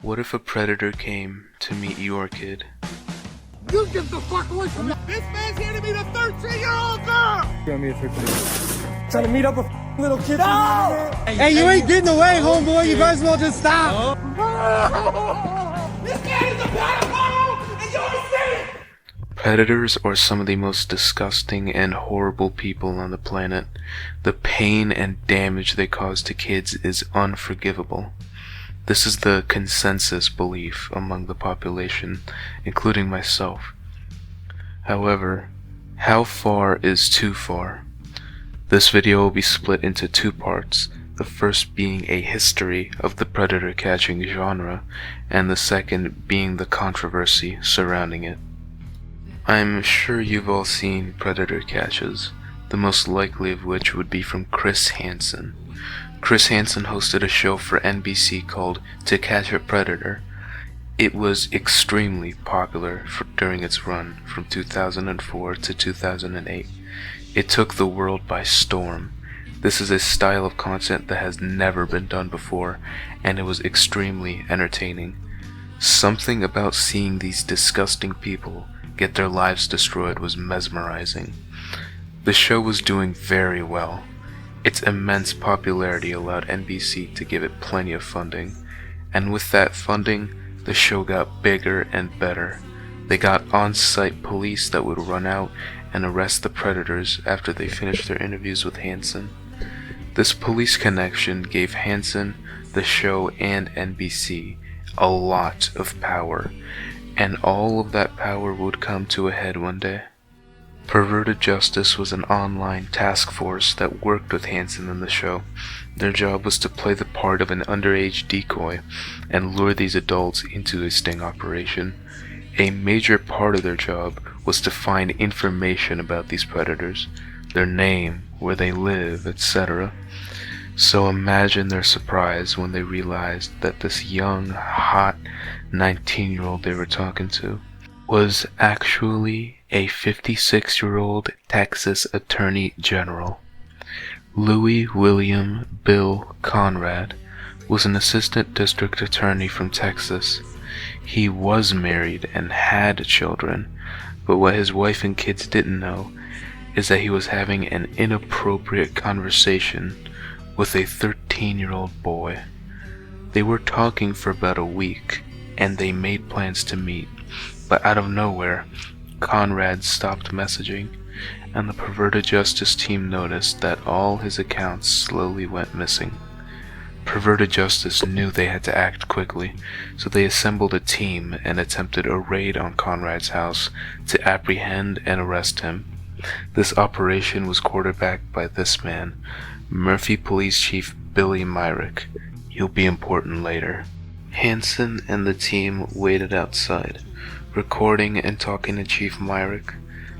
What if a predator came to meet your kid? You get the fuck away from me! This man's here to meet a 13-year-old girl! Got me a 13-year-old. Trying to meet up a little kid. No! Hey, you ain't getting away, homeboy. You guys will just stop. This man is a pedophile, and you're sick! Predators are some of the most disgusting and horrible people on the planet. The pain and damage they cause to kids is unforgivable. This is the consensus belief among the population, including myself. However, how far is too far? This video will be split into two parts, the first being a history of the predator catching genre, and the second being the controversy surrounding it. I'm sure you've all seen predator catches, the most likely of which would be from Chris Hansen. Chris Hansen hosted a show for NBC called To Catch a Predator. It was extremely popular during its run from 2004 to 2008. It took the world by storm. This is a style of content that has never been done before, and it was extremely entertaining. Something about seeing these disgusting people get their lives destroyed was mesmerizing. The show was doing very well. Its immense popularity allowed NBC to give it plenty of funding, and with that funding, the show got bigger and better. They got on-site police that would run out and arrest the predators after they finished their interviews with Hansen. This police connection gave Hansen, the show, and NBC a lot of power, and all of that power would come to a head one day. Perverted Justice was an online task force that worked with Hansen in the show. Their job was to play the part of an underage decoy and lure these adults into a sting operation. A major part of their job was to find information about these predators, their name, where they live, etc. So imagine their surprise when they realized that this young, hot 19-year-old they were talking to was actually a 56-year-old Texas Attorney General. Louis William Bill Conrad was an assistant district attorney from Texas. He was married and had children, but what his wife and kids didn't know is that he was having an inappropriate conversation with a 13-year-old boy. They were talking for about a week, and they made plans to meet, but out of nowhere, Conrad stopped messaging, and the Perverted Justice team noticed that all his accounts slowly went missing. Perverted Justice knew they had to act quickly, so they assembled a team and attempted a raid on Conrad's house to apprehend and arrest him. This operation was quarterbacked by this man, Murphy Police Chief Billy Myrick. He'll be important later. Hansen and the team waited outside, recording and talking to Chief Myrick.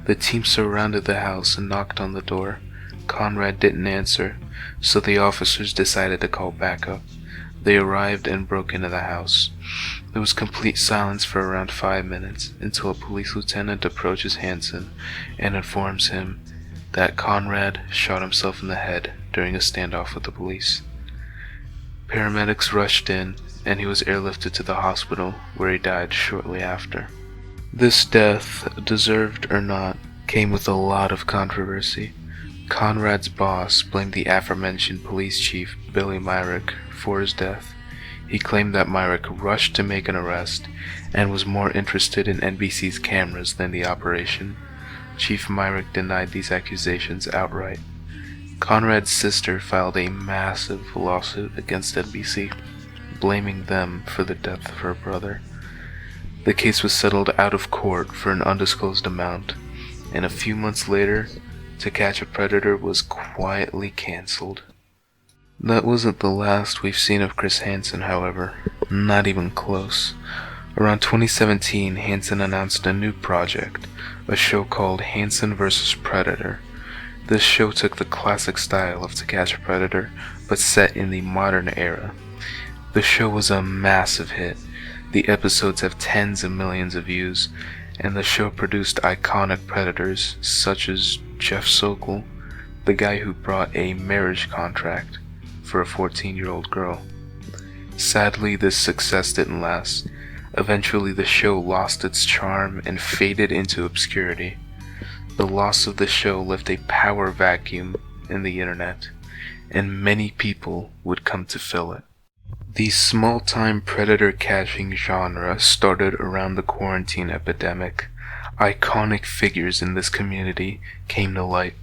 The team surrounded the house and knocked on the door. Conrad didn't answer, so the officers decided to call backup. They arrived and broke into the house. There was complete silence for around 5 minutes until a police lieutenant approaches Hansen and informs him that Conrad shot himself in the head during a standoff with the police. Paramedics rushed in, and he was airlifted to the hospital, where he died shortly after. This death, deserved or not, came with a lot of controversy. Conrad's boss blamed the aforementioned police chief, Billy Myrick, for his death. He claimed that Myrick rushed to make an arrest and was more interested in NBC's cameras than the operation. Chief Myrick denied these accusations outright. Conrad's sister filed a massive lawsuit against NBC, blaming them for the death of her brother. The case was settled out of court for an undisclosed amount, and a few months later, To Catch a Predator was quietly cancelled. That wasn't the last we've seen of Chris Hansen, however. Not even close. Around 2017, Hansen announced a new project, a show called Hansen vs. Predator. This show took the classic style of To Catch a Predator, but set in the modern era. The show was a massive hit. The episodes have tens of millions of views, and the show produced iconic predators such as Jeff Sokol, the guy who brought a marriage contract for a 14-year-old girl. Sadly, this success didn't last. Eventually, the show lost its charm and faded into obscurity. The loss of the show left a power vacuum in the internet, and many people would come to fill it. The small-time predator catching genre started around the quarantine epidemic. Iconic figures in this community came to light,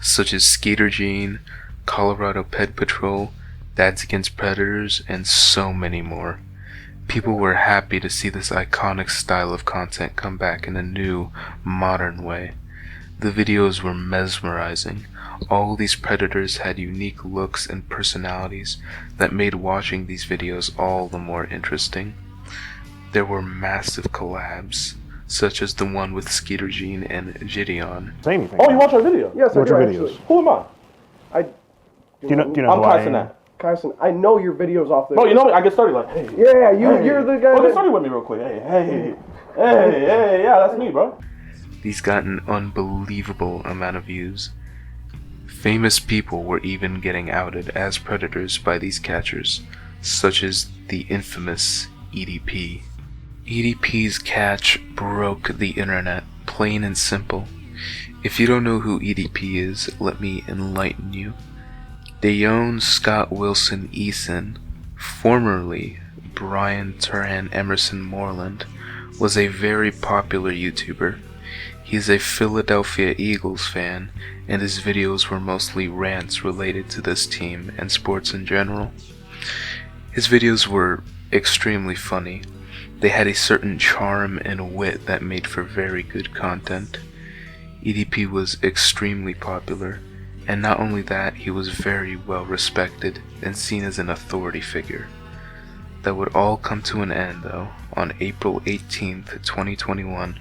such as Skeeter Gene, Colorado Pet Patrol, Dads Against Predators, and so many more. People were happy to see this iconic style of content come back in a new, modern way. The videos were mesmerizing. All these predators had unique looks and personalities that made watching these videos all the more interesting. There were massive collabs, such as the one with Skeeter Gene and Gideon. Say anything. Oh, you watch our video? Yes, Watch I do, your videos. actually. Who am I? Do you know I'm who I Kai am? Cenat. Kyson, I know your videos off there. Bro, you know me? I get started like, hey. Yeah, hey. you're the guy Oh, get that... started with me real quick. Hey, yeah, that's me, bro. These got an unbelievable amount of views. Famous people were even getting outed as predators by these catchers, such as the infamous EDP. EDP's catch broke the internet, plain and simple. If you don't know who EDP is, let me enlighten you. Dayon Scott Wilson Eason, formerly Brian Turan Emerson Moreland, was a very popular YouTuber. He's a Philadelphia Eagles fan, and his videos were mostly rants related to this team and sports in general. His videos were extremely funny. They had a certain charm and wit that made for very good content. EDP was extremely popular, and not only that, he was very well respected and seen as an authority figure. That would all come to an end, though, on April 18th, 2021,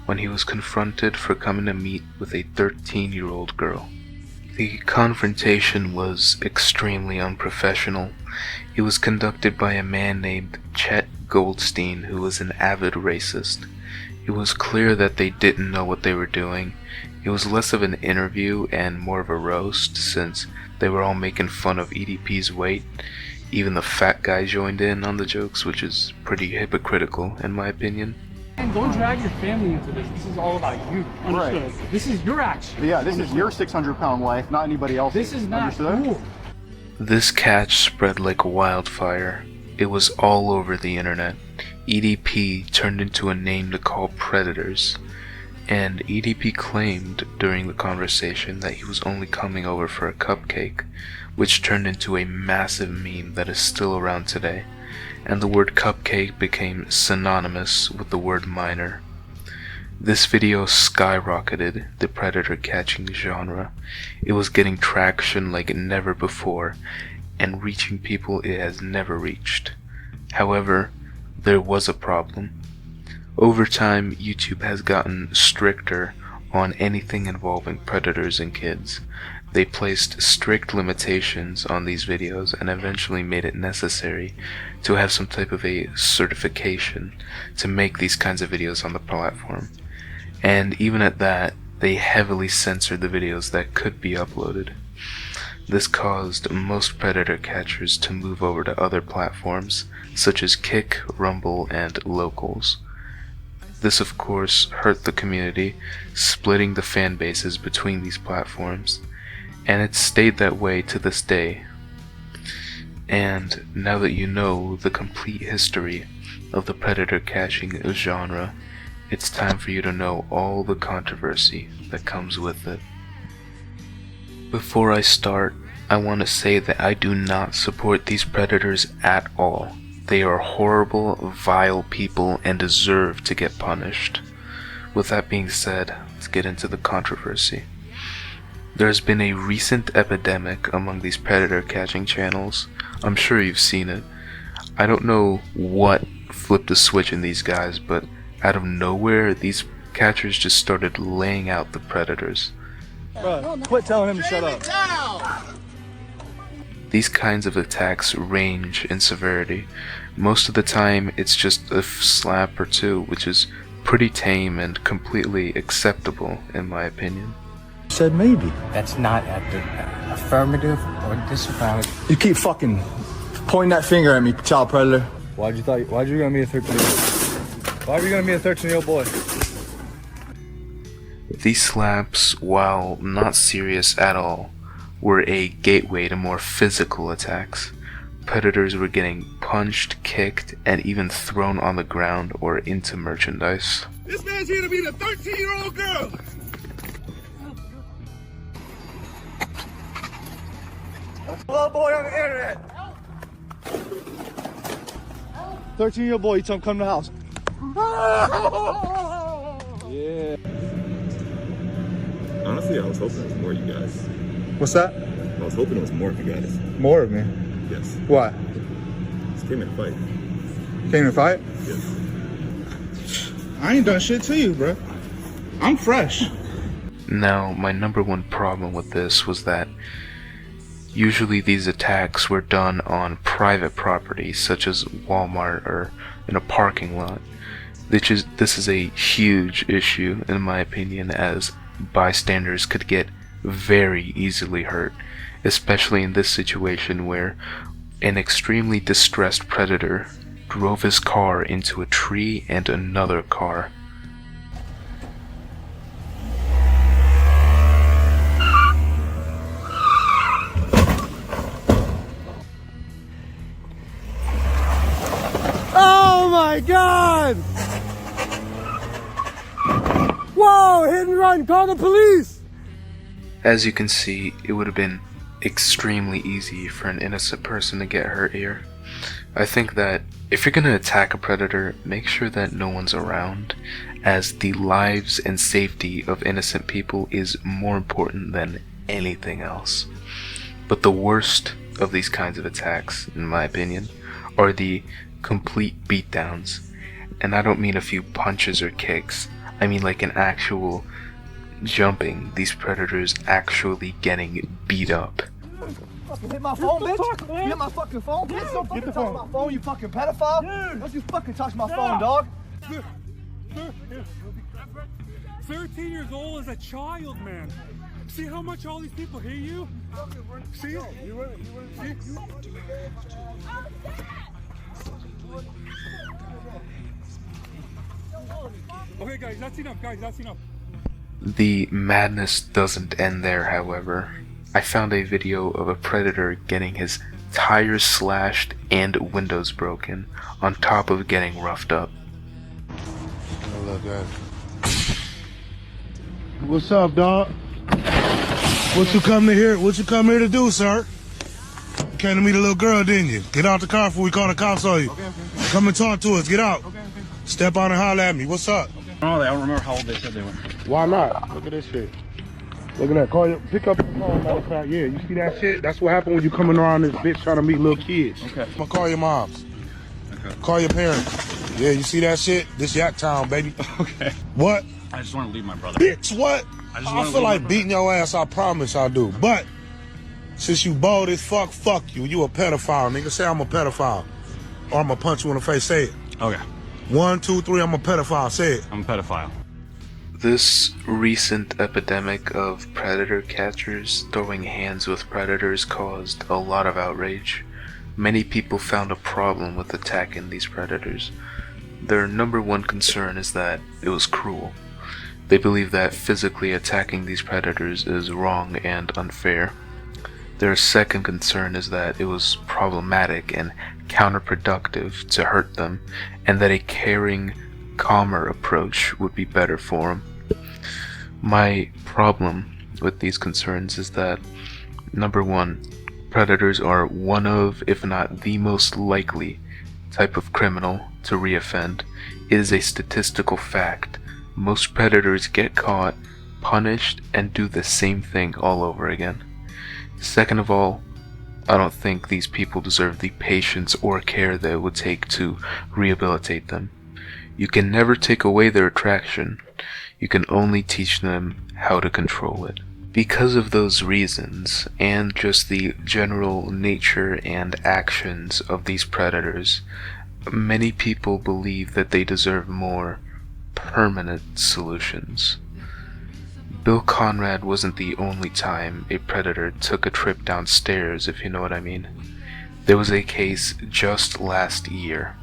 when he was confronted for coming to meet with a 13-year-old girl. The confrontation was extremely unprofessional. It was conducted by a man named Chet Goldstein, who was an avid racist. It was clear that they didn't know what they were doing. It was less of an interview and more of a roast, since they were all making fun of EDP's weight. Even the fat guy joined in on the jokes, which is pretty hypocritical in my opinion. And don't drag your family into this. This is all about you. Understood? Right. This is your action. Yeah, this is your 600-pound life, not anybody else's. This is not Understood? cool. This catch spread like wildfire. It was all over the internet. EDP turned into a name to call predators, and EDP claimed during the conversation that he was only coming over for a cupcake, which turned into a massive meme that is still around today, and the word cupcake became synonymous with the word minor. This video skyrocketed the predator catching genre. It was getting traction like never before, and reaching people it has never reached. However, there was a problem. Over time, YouTube has gotten stricter on anything involving predators and kids. They placed strict limitations on these videos and eventually made it necessary to have some type of a certification to make these kinds of videos on the platform. And even at that, they heavily censored the videos that could be uploaded. This caused most predator catchers to move over to other platforms, such as Kick, Rumble, and Locals. This of course hurt the community, splitting the fan bases between these platforms, and it's stayed that way to this day. And now that you know the complete history of the predator catching genre, it's time for you to know all the controversy that comes with it. Before I start, I want to say that I do not support these predators at all. They are horrible, vile people and deserve to get punished. With that being said, let's get into the controversy. There has been a recent epidemic among these predator catching channels. I'm sure you've seen it. I don't know what flipped the switch in these guys, but out of nowhere, these catchers just started laying out the predators. Bro, quit telling him to shut up. These kinds of attacks range in severity. Most of the time, it's just a slap or two, which is pretty tame and completely acceptable in my opinion. Said maybe. That's not affirmative or disavowed. You keep fucking pointing that finger at me, child predator. Why'd you gonna be a 13-year-old? Why were you gonna be a 13-year-old boy? These slaps, while not serious at all, were a gateway to more physical attacks. Predators were getting punched, kicked, and even thrown on the ground or into merchandise. This man's here to meet a 13-year-old girl. Little boy on the internet. 13-year-old boy, you tell him come to the house. Yeah. Honestly, I was hoping it was more you guys. What's that? I was hoping it was more of you guys. More of me? Yes. Why? Just came in a fight. Came to fight? Yes. I ain't done shit to you, bro. I'm fresh. Now, my number one problem with this was that usually these attacks were done on private property, such as Walmart or in a parking lot. This is a huge issue, in my opinion, as bystanders could get very easily hurt, especially in this situation where an extremely distressed predator drove his car into a tree and another car. Oh my God! Whoa, hit and run, call the police! As you can see, it would have been extremely easy for an innocent person to get hurt here. I think that if you're gonna attack a predator, make sure that no one's around, as the lives and safety of innocent people is more important than anything else. But the worst of these kinds of attacks, in my opinion, are the complete beatdowns. And I don't mean a few punches or kicks, I mean like an actual jumping, these predators actually getting beat up. Fucking hit my phone, bitch! You hit my fucking phone, bitch! Don't fucking touch my phone, you fucking pedophile! Don't you fucking touch my phone, dog! 13 years old is a child, man. See how much all these people hate you? See? Okay, guys, that's enough. Guys, that's enough. The madness doesn't end there, however. I found a video of a predator getting his tires slashed and windows broken, on top of getting roughed up. What's up, dog? What you come here to do, sir? Came to meet a little girl, didn't you? Get out the car before we call the cops on you. Okay. Come and talk to us. Get out. Okay. Step on and holler at me. What's up? Oh, I don't remember how old they said they were. Why not? Look at this shit. Look at that. Pick up the phone, matter of fact. Yeah, you see that shit? That's what happened when you coming around this bitch trying to meet little kids. Okay. I'm gonna call your moms. Okay. Call your parents. Yeah, you see that shit? This Yak Town, baby. Okay. What? I just want to leave my brother. Bitch, what? I feel like beating your ass, I promise I do. But since you bold as fuck you. You a pedophile, nigga. Say I'm a pedophile. Or I'm gonna punch you in the face. Say it. Okay. 1, 2, 3, I'm a pedophile. Say it. I'm a pedophile. This recent epidemic of predator catchers throwing hands with predators caused a lot of outrage. Many people found a problem with attacking these predators. Their number one concern is that it was cruel. They believe that physically attacking these predators is wrong and unfair. Their second concern is that it was problematic and counterproductive to hurt them, and that a caring, calmer approach would be better for them. My problem with these concerns is that, number one, predators are one of, if not the most likely, type of criminal to reoffend. It is a statistical fact. Most predators get caught, punished, and do the same thing all over again. Second of all, I don't think these people deserve the patience or care that it would take to rehabilitate them. You can never take away their attraction. You can only teach them how to control it. Because of those reasons, and just the general nature and actions of these predators, many people believe that they deserve more permanent solutions. Bill Conrad wasn't the only time a predator took a trip downstairs, if you know what I mean. There was a case just last year.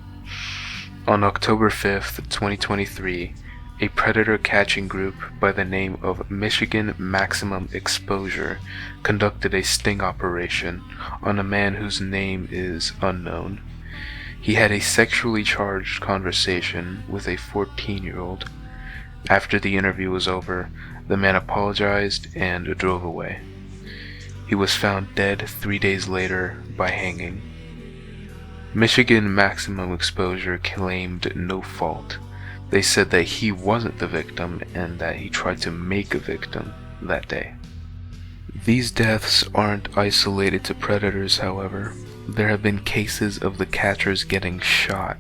On October 5th, 2023, a predator catching group by the name of Michigan Maximum Exposure conducted a sting operation on a man whose name is unknown. He had a sexually charged conversation with a 14-year-old. After the interview was over, the man apologized and drove away. He was found dead 3 days later by hanging. Michigan Maximum Exposure claimed no fault. They said that he wasn't the victim and that he tried to make a victim that day. These deaths aren't isolated to predators, however. There have been cases of the catchers getting shot,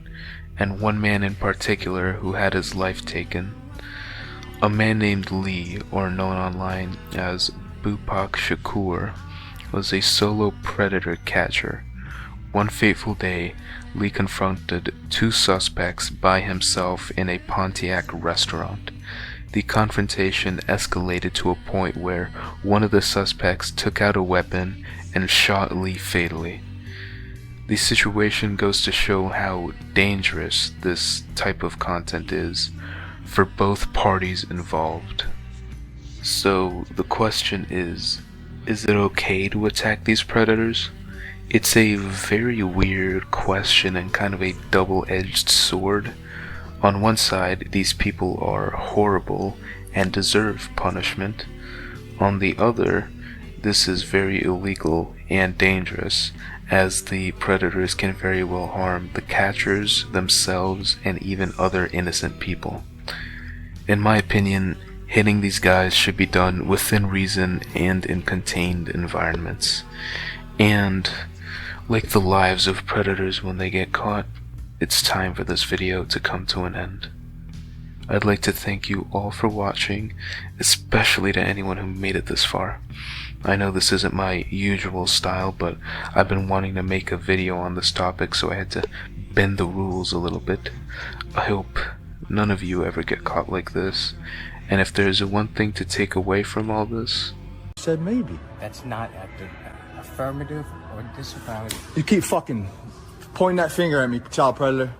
and one man in particular who had his life taken. A man named Lee, or known online as Bupak Shakur, was a solo predator catcher. One fateful day, Lee confronted 2 suspects by himself in a Pontiac restaurant. The confrontation escalated to a point where one of the suspects took out a weapon and shot Lee fatally. The situation goes to show how dangerous this type of content is for both parties involved. So the question is it okay to attack these predators? It's a very weird question and kind of a double-edged sword. On one side, these people are horrible and deserve punishment. On the other, this is very illegal and dangerous, as the predators can very well harm the catchers, themselves, and even other innocent people. In my opinion, hitting these guys should be done within reason and in contained environments. And like the lives of predators when they get caught, it's time for this video to come to an end. I'd like to thank you all for watching, especially to anyone who made it this far. I know this isn't my usual style, but I've been wanting to make a video on this topic, so I had to bend the rules a little bit. I hope none of you ever get caught like this, and if there's one thing to take away from all this, Said maybe. That's not affirmative or disavowed. You keep fucking pointing that finger at me, child predator.